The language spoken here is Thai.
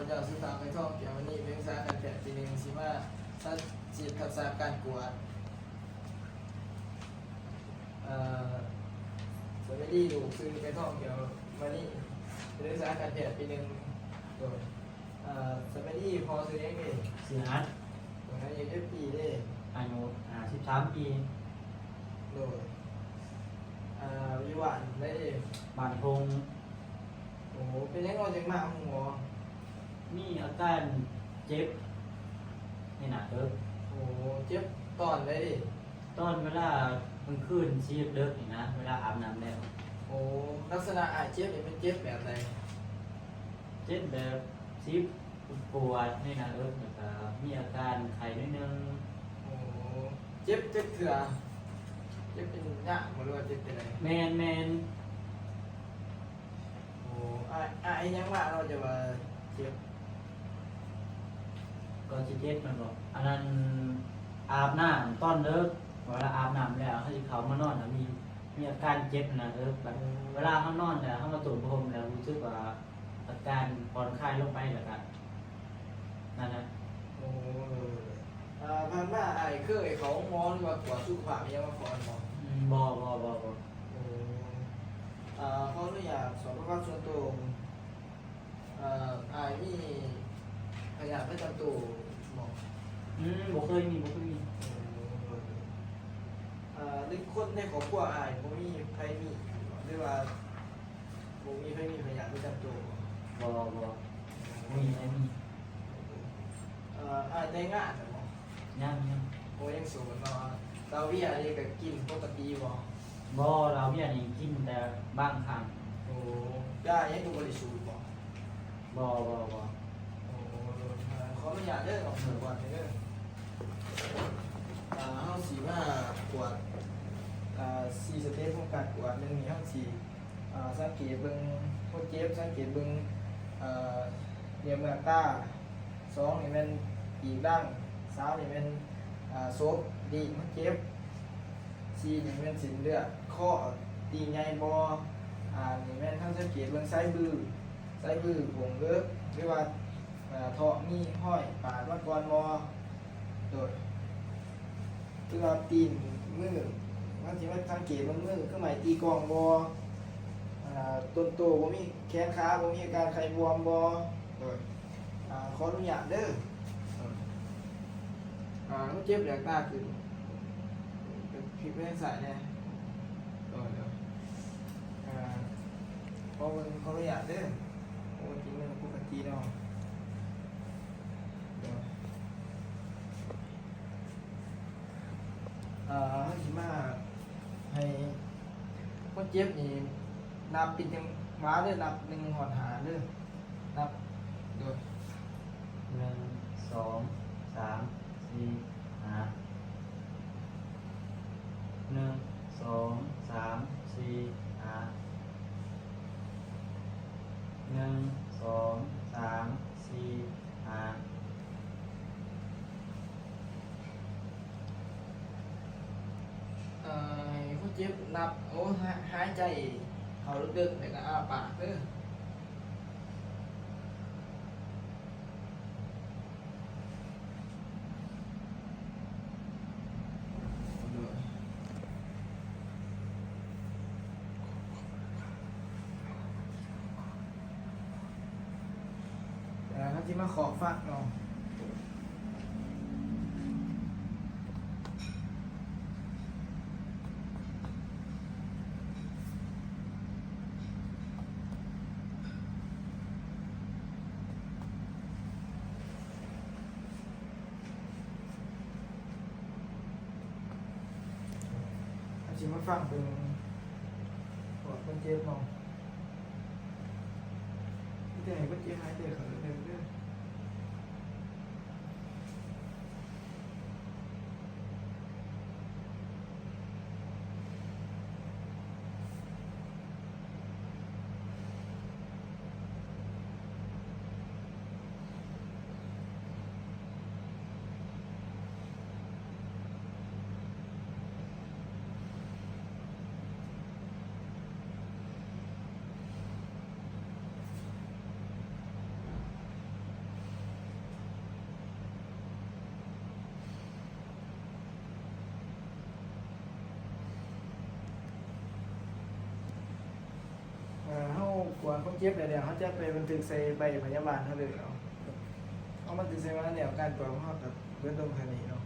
เจ้าสุธาไปท่องเกี่ยววันนี้เป็นสาการแพทย์ปีหนึ่งสิมาสัตจิตทักษะการกวดสวัสดีลูกซื้อไปท่องเกี่ยววันนี้เป็นสาการแพทย์ปีหนึ่งโดยสวัสดีพอซื้อยังไง สินัทตรงนั้นยังได้ปีได้ อายุ13 ปีโดยวิวานได้ บานพง โอ้โหเป็นยังไงจังมากหัว มีอาการเจ็บนี่นะเด้อ โอ้โหเจ็บตอนได้ดิ ตอนเวลามันขึ้นชีพเลิกนี่นะเวลาอาบน้ำแล้ว โอ้ลักษณะอาเจ็บนี่เป็นเจ็บแบบไหน เจ็บแบบชีพปวดนี่นะเด้อแล้วก็มีอาการไข้นิดนึง โอ้เจ็บเถื่อเจ็บเป็นหน้าบ่รู้ว่าเจ็บเป็นอะไร แมน โอ้ยังว่าเราจะมาเจ็บ ก็สิเจ็บมันบอกอันนั้นอาบน้ำตอนเลิกเวลาอาบน้ำแล้วเขาสิเขามานอนแล้วมีอาการเจ็บนะเด้อแบบเวลาเขานอนแล้วเขามาตูดพรมแล้วรู้สึกว่าอาการผ่อนคลายลงไปแล้วกันนั่นนะ โอ้ผ่านมาเคยเขาหมอหรือว่าตรวจสุขภาพยังมาก่อนหมอ บ่ โอ้เขาอนุญาตสอบประวัติส่วนตัวมีพยานประจำตัวหมอ บ่เคยมีหรือคนในครอบครัวผมมีใครมีหรือว่าผมมีใครมีพยานประจำตัว บ่มีไม่มี แต่งงานหมอ ยัง โอ้ยังสูงเนาะเราวิอะไรก็กินปกติบ่ บ่เราเนี่ยนี่กินแต่บางครั้ง โอ้ย่ายังดูบริสุทธิ์บ่ บ่ โอ้ขออนุญาตเด้อของหมู่ก่อนเด้อเฮาสิมากวด4สเต็ปของการกวด1มีเฮาสิสังเกตเบิ่งคนเจ็บสังเกตเบิ่งเหลี่ยมเมือกตา2นี่แม่นปีกดั้ง3นี่แม่นโซบดีมันเจ็บ4นี่แม่นสินเลือดข้อตีใหญ่บ่นี่แม่นเฮาสังเกตเบิ่งไส้บื้อผงเลิกหรือว่าท้องมีห้อยปาดว่าก่อนบ่โดดคือว่าตีนมือบางทีมันสังเกตมันมือคือหมายตีกองบ่ต้นโตบ่มีแขนขาบ่มีอาการไข้บวมบ่โดยขออนุญาตเด้อเขาเจ็บแหลกตาขึ้นเป็นพริกแม่งใส่แน่โดยขออนุญาตเด้อโอ้จริงมันปกติเนาะให้สิมาให้คนเจ็บนี่นับเป็นจังหวะเด้อนับ1หอดหาเด้อนับโดย 1 2 3 4 5 1 2 3 4 5 1 2 3 4 5คนเจ็บนับโอ้หายใจเขาลึกๆแล้วก็อ้าปากเด้อเขาจะมาขอฟักเนาะเขาจะมาฟังเป็นขอคนเจ็บเนาะที่ไหนคนเจ็บหายใจเขาเดินเด้อ กลัวคนเจ็บเดี๋ยวเขาจะไปบันทึกใส่ใบพยาบาลเขาเลยเนาะเอามาบันทึกใส่มาเนี่ยการตรวจของเขากับเบื้องต้นแค่นี้เนาะ